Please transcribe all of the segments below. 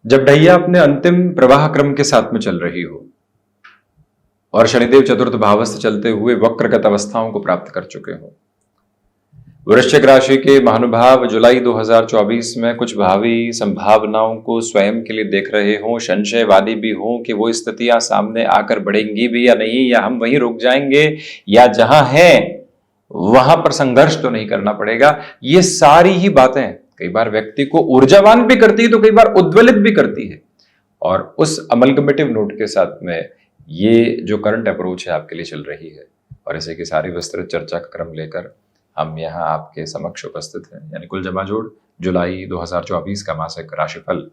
जब ढैया अपने अंतिम प्रवाह क्रम के साथ में चल रही हो और शनिदेव चतुर्थ भावस्थ चलते हुए वक्रगत अवस्थाओं को प्राप्त कर चुके हो, वृश्चिक राशि के महानुभाव जुलाई 2024 में कुछ भावी संभावनाओं को स्वयं के लिए देख रहे हों, संशयवादी भी हों कि वो स्थितियां सामने आकर बढ़ेंगी भी या नहीं, या हम वहीं रुक जाएंगे, या जहां हैं वहां पर संघर्ष तो नहीं करना पड़ेगा। ये सारी ही बातें कई बार व्यक्ति को ऊर्जावान भी करती है तो कई बार उद्वेलित भी करती है। और उस अमलगमेटिव नोट के साथ में ये जो करंट अप्रोच है आपके लिए चल रही है, और इसे की सारी विस्तृत चर्चा का क्रम लेकर हम यहाँ आपके समक्ष उपस्थित हैं। यानी कुल जमा जोड़ जुलाई 2024 का मासिक राशिफल।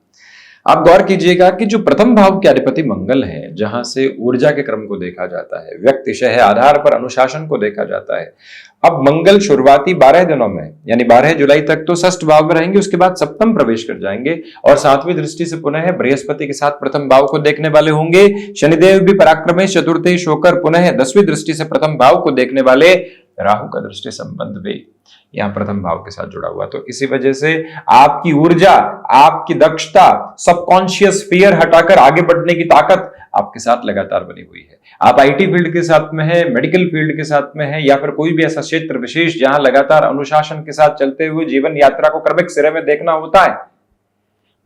आप गौर कीजिएगा कि जो प्रथम भाव के अधिपति मंगल हैं, जहां से ऊर्जा के क्रम को देखा जाता है, व्यक्तिशः आधार पर अनुशासन को देखा जाता है। अब मंगल शुरुआती 12 दिनों में यानी 12 जुलाई तक तो षष्ठ भाव में रहेंगे, उसके बाद सप्तम प्रवेश कर जाएंगे और 7वीं दृष्टि से पुनः बृहस्पति के साथ प्रथम भाव को देखने वाले होंगे। शनिदेव भी पराक्रमेश चतुर्थेश होकर पुनः 10वीं दृष्टि से प्रथम भाव को देखने वाले। राहु का दृष्टि संबंध भी यहां प्रथम भाव के साथ जुड़ा हुआ, तो इसी वजह से आपकी ऊर्जा, आपकी दक्षता, सबकॉन्शियस फियर हटाकर आगे बढ़ने की ताकत आपके साथ लगातार बनी हुई है। आप आईटी फील्ड के साथ में है, मेडिकल फील्ड के साथ में है, या फिर कोई भी ऐसा क्षेत्र विशेष जहां लगातार अनुशासन के साथ चलते हुए जीवन यात्रा को क्रमिक सिरे में देखना होता है,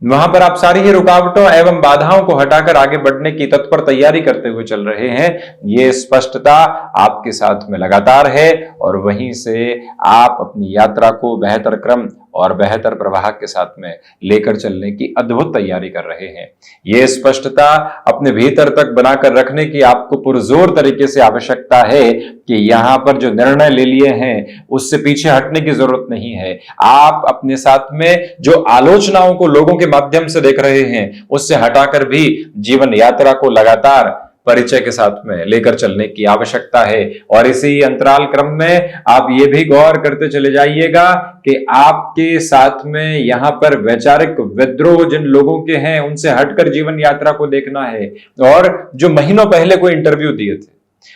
वहां पर आप सारी ही रुकावटों एवं बाधाओं को हटाकर आगे बढ़ने की तत्पर तैयारी करते हुए चल रहे हैं। ये स्पष्टता आपके साथ में लगातार है और वहीं से आप अपनी यात्रा को बेहतर क्रम और बेहतर प्रवाह के साथ में लेकर चलने की अद्भुत तैयारी कर रहे हैं। ये स्पष्टता अपने भीतर तक बनाकर रखने की आपको पुरजोर तरीके से आवश्यकता है कि यहां पर जो निर्णय ले लिए हैं उससे पीछे हटने की जरूरत नहीं है। आप अपने साथ में जो आलोचनाओं को लोगों के माध्यम से देख रहे हैं उससे हटाकर भी जीवन यात्रा को लगातार परिचय के साथ में लेकर चलने की आवश्यकता है। और इसी अंतराल क्रम में आप ये भी गौर करते चले जाइएगा कि आपके साथ में यहां पर वैचारिक विद्रोह जिन लोगों के हैं उनसे हटकर जीवन यात्रा को देखना है। और जो महीनों पहले कोई इंटरव्यू दिए थे,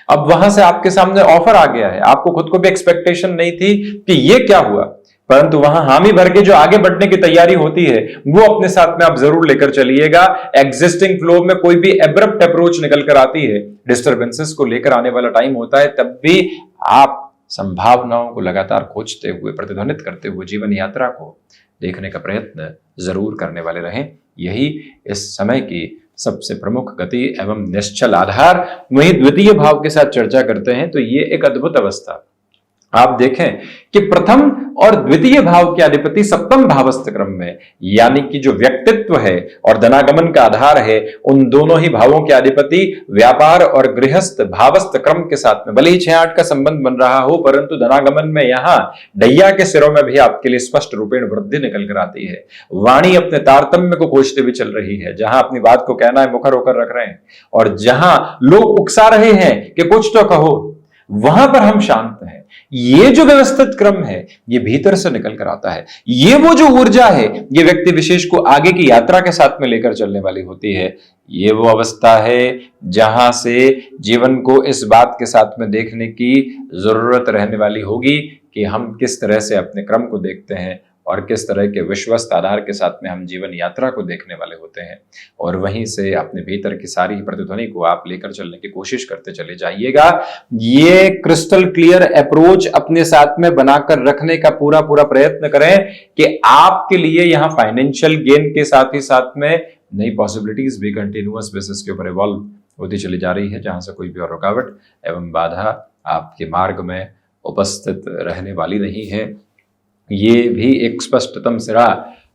अब वहां से आपके सामने ऑफर आ गया है, आपको खुद को भी एक्सपेक्टेशन नहीं थी कि ये क्या हुआ, परंतु वहां हामी भर के जो आगे बढ़ने की तैयारी होती है वो अपने साथ में आप जरूर लेकर चलिएगा। एग्जिस्टिंग फ्लो में कोई भी एब्रप्ट अप्रोच निकल कर आती है, डिस्टर्बेंसेस को लेकर आने वाला टाइम होता है, तब भी आप संभावनाओं को लगातार खोजते हुए, प्रतिध्वनित करते हुए जीवन यात्रा को देखने का प्रयत्न जरूर करने वाले रहें। यही इस समय की सबसे प्रमुख गति एवं निश्चल आधार। वहीं द्वितीय भाव के साथ चर्चा करते हैं तो ये एक अद्भुत अवस्था आप देखें कि प्रथम और द्वितीय भाव के अधिपति सप्तम भावस्थ क्रम में, यानी कि जो व्यक्तित्व है और धनागमन का आधार है, उन दोनों ही भावों के अधिपति व्यापार और गृहस्थ भावस्थ क्रम के साथ में भले ही 6-8 का संबंध बन रहा हो, परंतु धनागमन में यहां ढैया के सिरों में भी आपके लिए स्पष्ट रूपेण वृद्धि निकल कर आती है। वाणी अपने तारतम्य को खोजते हुए चल रही है, जहां अपनी बात को कहना है मुखर होकर रख रहे हैं, और जहां लोग उकसा रहे हैं कि कुछ तो कहो, वहां पर हम शांत हैं। ये जो व्यवस्थित क्रम है ये भीतर से निकल कर आता है। ये वो जो ऊर्जा है ये व्यक्ति विशेष को आगे की यात्रा के साथ में लेकर चलने वाली होती है। ये वो अवस्था है जहां से जीवन को इस बात के साथ में देखने की जरूरत रहने वाली होगी कि हम किस तरह से अपने क्रम को देखते हैं और किस तरह के विश्वस्त आधार के साथ में हम जीवन यात्रा को देखने वाले होते हैं। और वहीं से अपने भीतर की सारी प्रतिध्वनि को आप लेकर चलने की कोशिश करते चले जाइएगा। ये क्रिस्टल क्लियर अप्रोच अपने साथ में बनाकर रखने का पूरा प्रयत्न करें कि आपके लिए यहां फाइनेंशियल गेन के साथ ही साथ में नई पॉसिबिलिटीज भी कंटिन्यूअस बेसिस के ऊपर इवॉल्व होती चली जा रही है, जहां से कोई भी और रुकावट एवं बाधा आपके मार्ग में उपस्थित रहने वाली नहीं है। ये भी एक स्पष्टतम सिरा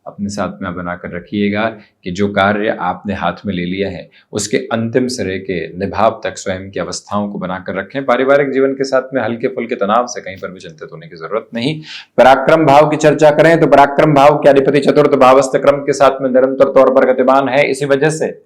अपने साथ में बनाकर रखिएगा कि जो कार्य आपने हाथ में ले लिया है उसके अंतिम सिरे के निभाव तक स्वयं की अवस्थाओं को बनाकर रखें। पारिवारिक जीवन के साथ में हल्के फुल्के तनाव से कहीं पर भी चिंतित होने की जरूरत नहीं। पराक्रम भाव की चर्चा करें तो पराक्रम भाव के अधिपति चतुर्थ भावस्थ क्रम के साथ में निरंतर तौर पर गतिमान है। इसी वजह से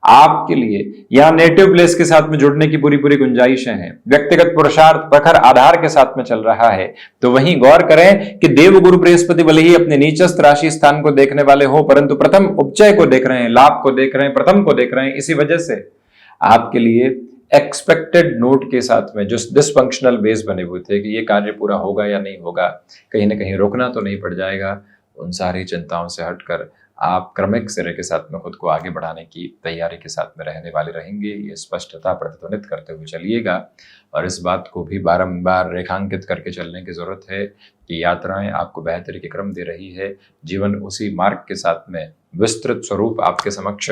आपके लिए यहां नेटिव प्लेस के साथ में जुड़ने की पूरी गुंजाइशें हैं। व्यक्तिगत पुरुषार्थ प्रखर आधार के साथ में चल रहा है। तो वहीं गौर करें कि देव गुरु बृहस्पति भले ही अपने नीचस्थ राशि स्थान को देखने वाले हो, परंतु प्रथम उपचय को देख रहे हैं, लाभ को देख रहे हैं, प्रथम को देख रहे हैं। इसी वजह से आपके लिए एक्सपेक्टेड नोट के साथ में जो डिसफंक्शनल बेस बने हुए थे कि ये कार्य पूरा होगा या नहीं होगा, कहीं ना कहीं रुकना तो नहीं पड़ जाएगा, उन सारी चिंताओं से हटकर आप क्रमिक सिरे के साथ में खुद को आगे बढ़ाने की तैयारी के साथ में रहने वाले रहेंगे। ये स्पष्टता प्रतिध्वनित करते हुए चलिएगा और इस बात को भी बारंबार रेखांकित करके चलने की जरूरत है कि यात्राएं आपको बेहतरी के क्रम दे रही है। जीवन उसी मार्ग के साथ में विस्तृत स्वरूप आपके समक्ष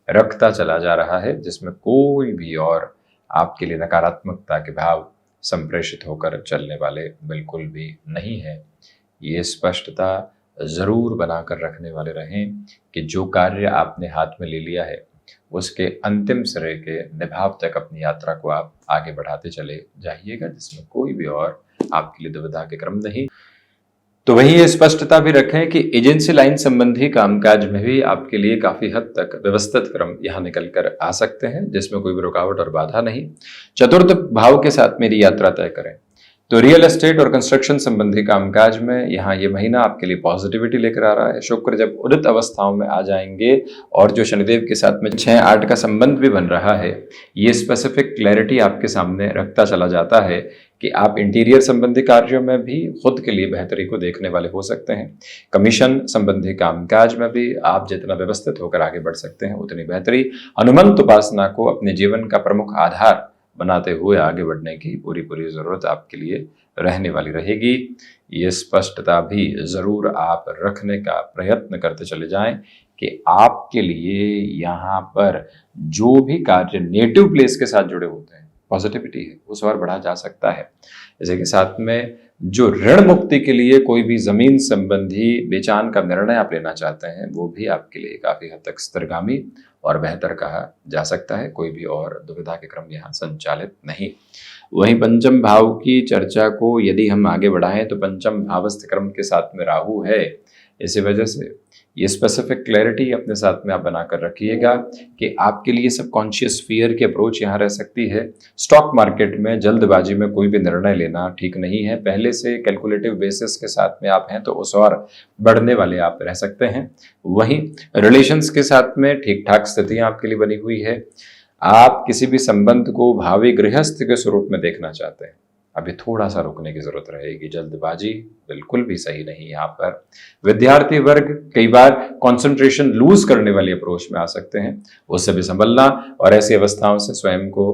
रखता चला जा रहा है जिसमें कोई भी और आपके लिए नकारात्मकता के भाव संप्रेषित होकर चलने वाले बिल्कुल भी नहीं है। ये स्पष्टता जरूर बनाकर रखने वाले रहें कि जो कार्य आपने हाथ में ले लिया है उसके अंतिम सिरे के निभाव तक अपनी यात्रा को आप आगे बढ़ाते चले जाइएगा, जिसमें कोई भी और आपके लिए दुविधा के क्रम नहीं। तो वहीं ये स्पष्टता भी रखें कि एजेंसी लाइन संबंधी कामकाज में भी आपके लिए काफी हद तक व्यवस्थित क्रम यहाँ निकल कर आ सकते हैं, जिसमें कोई भी रुकावट और बाधा नहीं। चतुर्थ भाव के साथ मेरी यात्रा तय करें तो रियल एस्टेट और कंस्ट्रक्शन संबंधी कामकाज में यहाँ ये महीना आपके लिए पॉजिटिविटी लेकर आ रहा है। शुक्र जब उदित अवस्थाओं में आ जाएंगे और जो शनिदेव के साथ में 6-8 का संबंध भी बन रहा है, ये स्पेसिफिक क्लैरिटी आपके सामने रखता चला जाता है कि आप इंटीरियर संबंधी कार्यों में भी खुद के लिए बेहतरी को देखने वाले हो सकते हैं। कमीशन संबंधी कामकाज में भी आप जितना व्यवस्थित होकर आगे बढ़ सकते हैं उतनी बेहतरी। हनुमंत उपासना को अपने जीवन का प्रमुख आधार बनाते हुए आगे बढ़ने की पूरी जरूरत आपके लिए रहने वाली रहेगी। ये स्पष्टता भी जरूर आप रखने का प्रयत्न करते चले जाएं कि आपके लिए यहाँ पर जो भी कार्य नेटिव प्लेस के साथ जुड़े होते हैं, पॉजिटिविटी है, उस और बढ़ा जा सकता है। इसी के साथ में जो ऋण मुक्ति के लिए कोई भी जमीन संबंधी बेचान का निर्णय आप लेना चाहते हैं, वो भी आपके लिए काफी हद तक स्थिरगामी और बेहतर कहा जा सकता है। कोई भी और दुविधा के क्रम यहाँ संचालित नहीं। वहीं पंचम भाव की चर्चा को यदि हम आगे बढ़ाएं तो पंचम भावस्थ क्रम के साथ में राहु है। इसी वजह से ये स्पेसिफिक क्लैरिटी अपने साथ में आप बनाकर रखिएगा कि आपके लिए सबकॉन्शियस फियर की अप्रोच यहाँ रह सकती है। स्टॉक मार्केट में जल्दबाजी में कोई भी निर्णय लेना ठीक नहीं है। पहले से कैलकुलेटिव बेसिस के साथ में आप हैं तो उस और बढ़ने वाले आप रह सकते हैं। वहीं रिलेशंस के साथ में ठीक ठाक स्थितियां आपके लिए बनी हुई है। आप किसी भी संबंध को भावी गृहस्थ के स्वरूप में देखना चाहते हैं, अभी थोड़ा सा रुकने की जरूरत रहेगी। जल्दबाजी बिल्कुल भी सही नहीं। यहाँ पर विद्यार्थी वर्ग कई बार कंसंट्रेशन लूज करने वाली अप्रोच में आ सकते हैं, उससे भी संभलना और ऐसी अवस्थाओं से स्वयं को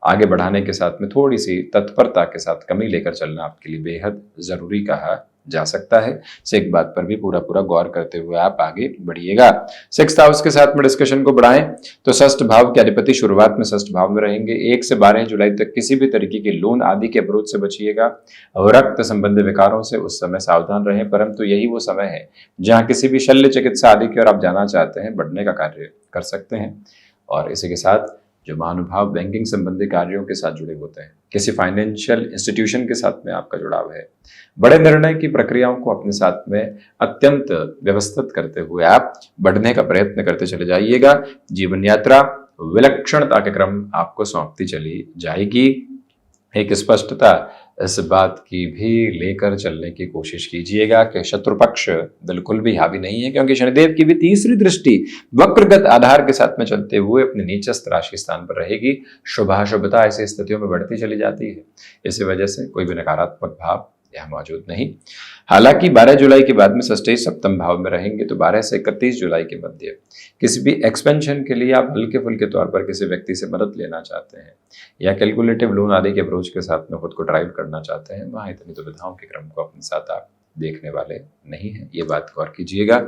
आगे बढ़ाने के साथ में थोड़ी सी तत्परता के साथ कमी लेकर चलना आपके लिए बेहद जरूरी कहा जा सकता है। से एक बात पर भी पूरा गौर करते हुए आप आगे बढ़िएगा। 6th हाउस के साथ में डिस्कशन को बढ़ाएं तो षष्ठ भाव के अधिपति शुरुआत में षष्ठ भाव में रहेंगे। 1 से 12 जुलाई तक किसी भी तरीके के लोन आदि के अप्रोच से बचिएगा और रक्त संबंधी विकारों से उस समय सावधान रहें। परंतु यही वो समय है जहां किसी भी शल्य चिकित्सा आदि की ओर आप जाना चाहते हैं, बढ़ने का कार्य कर सकते हैं। और इसी के साथ जो महानुभाव बैंकिंग संबंधी कार्यों के साथ जुड़े होते हैं, किसी फाइनेंशियल इंस्टीट्यूशन के साथ में आपका जुड़ाव है, बड़े निर्णय की प्रक्रियाओं को अपने साथ में अत्यंत व्यवस्थित करते हुए आप बढ़ने का प्रयत्न करते चले जाइएगा। जीवन यात्रा विलक्षणता के क्रम आपको सौंपती चली जाएगी। एक स्पष्टता इस बात की भी लेकर चलने की कोशिश कीजिएगा कि शत्रु पक्ष बिल्कुल भी हावी नहीं है, क्योंकि शनिदेव की भी तीसरी दृष्टि वक्रगत आधार के साथ में चलते हुए अपने नीचस्थ राशि स्थान पर रहेगी। शुभाशुभता ऐसी स्थितियों में बढ़ती चली जाती है। इसी वजह से कोई भी नकारात्मक भाव यहाँ मौजूद नहीं। हालांकि 12 जुलाई के बाद में षष्ठी सप्तम भाव में रहेंगे तो 12 से 31 जुलाई के मध्य किसी भी एक्सपेंशन के लिए आप हल्के फुल्के तौर पर किसी व्यक्ति से मदद लेना चाहते हैं या कैलकुलेटिव लोन आदि के अप्रोच के साथ में खुद को ड्राइव करना चाहते हैं, वहां इतनी दुविधाओं के क्रम को अपने साथ आप देखने वाले नहीं है। ये बात गौर कीजिएगा।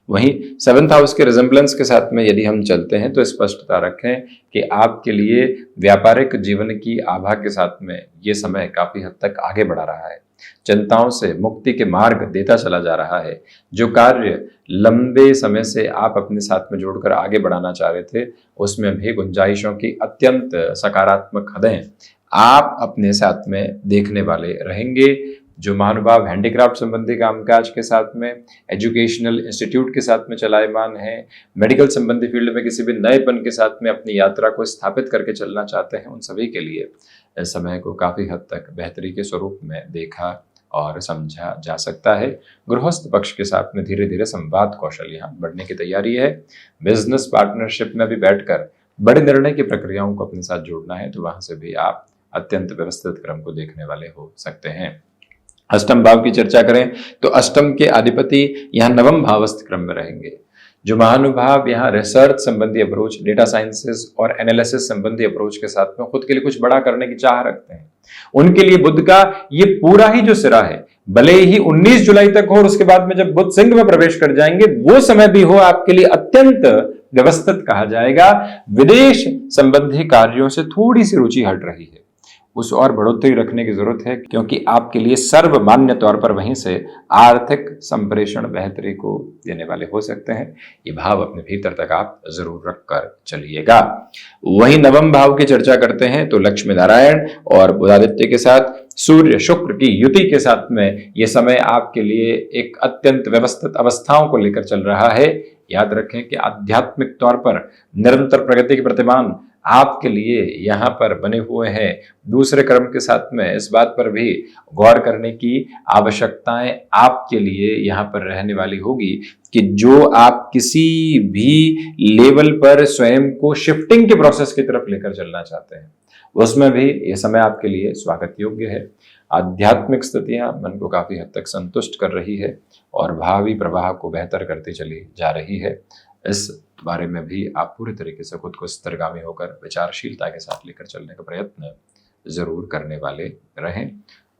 वहीं 7th हाउस के रिजेम्बलेंस के साथ में यदि हम चलते हैं तो स्पष्टता रखें कि आपके लिए व्यापारिक जीवन की आभा के साथ में ये समय काफी हद तक आगे बढ़ा रहा है। चिंताओं से मुक्ति के मार्ग देता चला जा रहा है। जो कार्य लंबे समय से आप अपने साथ में जोड़कर आगे बढ़ाना चाह रहे थे, उसमें भी गुंजाइशों की अत्यंत सकारात्मक हदें आप अपने साथ में देखने वाले रहेंगे। जो महानुभाव हैंडीक्राफ्ट संबंधी कामकाज के साथ में, एजुकेशनल इंस्टीट्यूट के साथ में चलायमान है, मेडिकल संबंधी फील्ड में किसी भी नएपन के साथ में अपनी यात्रा को स्थापित करके चलना चाहते हैं, उन सभी के लिए इस समय को काफी हद तक बेहतरी के स्वरूप में देखा और समझा जा सकता है। गृहस्थ पक्ष के साथ में धीरे धीरे संवाद कौशल यहाँ बढ़ने की तैयारी है। बिजनेस पार्टनरशिप में भी बैठकर बड़े निर्णय की प्रक्रियाओं को अपने साथ जोड़ना है तो वहां से भी आप अत्यंत व्यवस्थित क्रम को देखने वाले हो सकते हैं। अष्टम भाव की चर्चा करें तो अष्टम के अधिपति यहाँ नवम भावस्थ क्रम में रहेंगे। जो महानुभाव यहाँ रिसर्च संबंधी अप्रोच, डेटा साइंसेस और एनालिसिस संबंधी अप्रोच के साथ में खुद के लिए कुछ बड़ा करने की चाह रखते हैं, उनके लिए बुध का ये पूरा ही जो सिरा है, भले ही 19 जुलाई तक हो और उसके बाद में जब बुध सिंह में प्रवेश कर जाएंगे वो समय भी हो, आपके लिए अत्यंत व्यवस्थित कहा जाएगा। विदेश संबंधी कार्यों से थोड़ी सी रुचि हट रही है, उस और बढ़ोतरी रखने की जरूरत है, क्योंकि आपके लिए सर्वमान्य तौर पर वहीं से आर्थिक संप्रेषण बेहतरी को देने वाले हो सकते हैं। ये भाव अपने भीतर तक आप जरूर रख कर चलिएगा। वहीं नवम भाव की चर्चा करते हैं तो लक्ष्मी नारायण और बुधादित्य के साथ सूर्य शुक्र की युति के साथ में यह समय आपके लिए एक अत्यंत व्यवस्थित अवस्थाओं को लेकर चल रहा है। याद रखें कि आध्यात्मिक तौर पर निरंतर प्रगति के प्रतिमान आपके लिए यहाँ पर बने हुए हैं। दूसरे क्रम के साथ में इस बात पर भी गौर करने की आवश्यकताएं आपके लिए यहाँ पर रहने वाली होगी कि जो आप किसी भी लेवल पर स्वयं को शिफ्टिंग के प्रोसेस की तरफ लेकर चलना चाहते हैं, उसमें भी यह समय आपके लिए स्वागत योग्य है। आध्यात्मिक स्थितियां मन को काफी हद तक संतुष्ट कर रही है और भावी प्रवाह को बेहतर करती चली जा रही है। इस बारे में भी आप पूरे तरीके से खुद को स्थिरगामी होकर विचारशीलता के साथ लेकर चलने का प्रयत्न जरूर करने वाले रहें।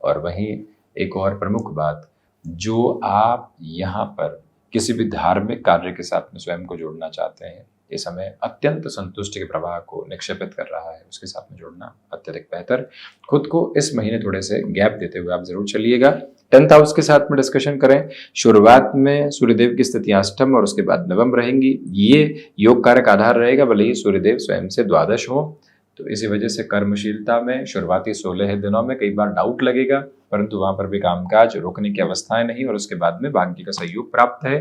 और वहीं एक और प्रमुख बात, जो आप यहाँ पर किसी भी धार्मिक कार्य के साथ में स्वयं को जोड़ना चाहते हैं, ये समय अत्यंत संतुष्टि के प्रवाह को निक्षेपित कर रहा है, उसके साथ में जुड़ना अत्यधिक बेहतर। खुद को इस महीने थोड़े से गैप देते हुए आप जरूर चलिएगा। 10th हाउस के साथ में डिस्कशन करें। शुरुआत में सूर्यदेव की स्थिति अष्टम और उसके बाद नवम रहेंगी। ये योग कारक आधार रहेगा, भले ही सूर्यदेव स्वयं से द्वादश हो, तो इसी वजह से कर्मशीलता में शुरुआती 16 दिनों में कई बार डाउट लगेगा, परंतु वहां पर भी कामकाज रोकने की अवस्थाएं नहीं और उसके बाद में भाग्य का सहयोग प्राप्त है।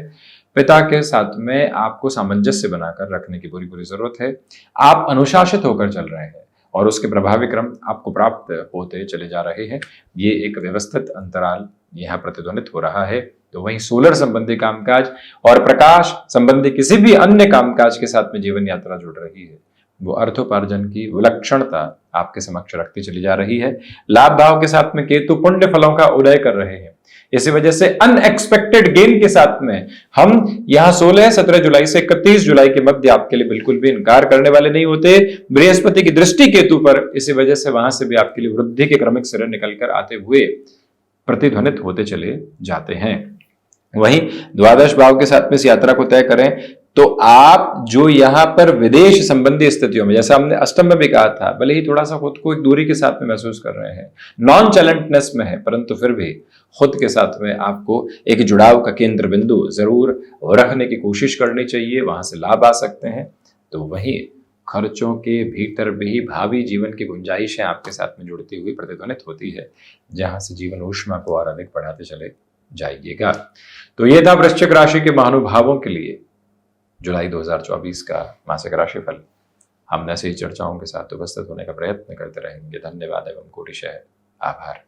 पिता के साथ में आपको सामंजस्य बनाकर रखने की पूरी जरूरत है। आप अनुशासित होकर चल रहे हैं और उसके प्रभावी क्रम आपको प्राप्त होते चले जा रहे हैं। ये एक व्यवस्थित अंतराल यहाँ प्रतिध्वनित हो रहा है। तो वहीं सोलर संबंधी कामकाज और प्रकाश संबंधी किसी भी अन्य कामकाज के साथ में जीवन यात्रा जुड़ रही है, वो अर्थोपार्जन की विलक्षणता आपके समक्ष रखती चली जा रही है। लाभ भाव के साथ में केतु पुण्य फलों का उदय कर रहे हैं, इसी वजह से अनएक्सपेक्टेड गेन के साथ में हम यहाँ 16-17 जुलाई से 31 जुलाई के मध्य आपके लिए बिल्कुल भी इनकार करने वाले नहीं होते। बृहस्पति की दृष्टि केतु पर, इसी वजह से वहां से भी आपके लिए वृद्धि के क्रमिक सिरे निकलकर आते हुए प्रतिध्वनित होते चले जाते हैं। वहीं द्वादश भाव के साथ में इस यात्रा को तय करें तो आप जो यहाँ पर विदेश संबंधी स्थितियों में, जैसा हमने अष्टम में भी कहा था, भले ही थोड़ा सा खुद को एक दूरी के साथ में महसूस कर रहे हैं, नॉन चैलेंटनेस में है, परंतु फिर भी खुद के साथ में आपको एक जुड़ाव का केंद्र बिंदु जरूर रखने की कोशिश करनी चाहिए, वहां से लाभ आ सकते हैं। तो वहीं खर्चों के भीतर भी भावी जीवन की गुंजाइशें आपके साथ में जुड़ती हुई प्रतिध्वनित होती है, जहां से जीवन ऊष्मा को और अधिक बढ़ाते चले जाइएगा। तो ये था वृश्चिक राशि के महानुभावों के लिए जुलाई 2024 का मासिक राशिफल। हम ऐसे ही चर्चाओं के साथ उपस्थित होने का प्रयत्न करते रहेंगे। धन्यवाद एवं कोटिशः आभार।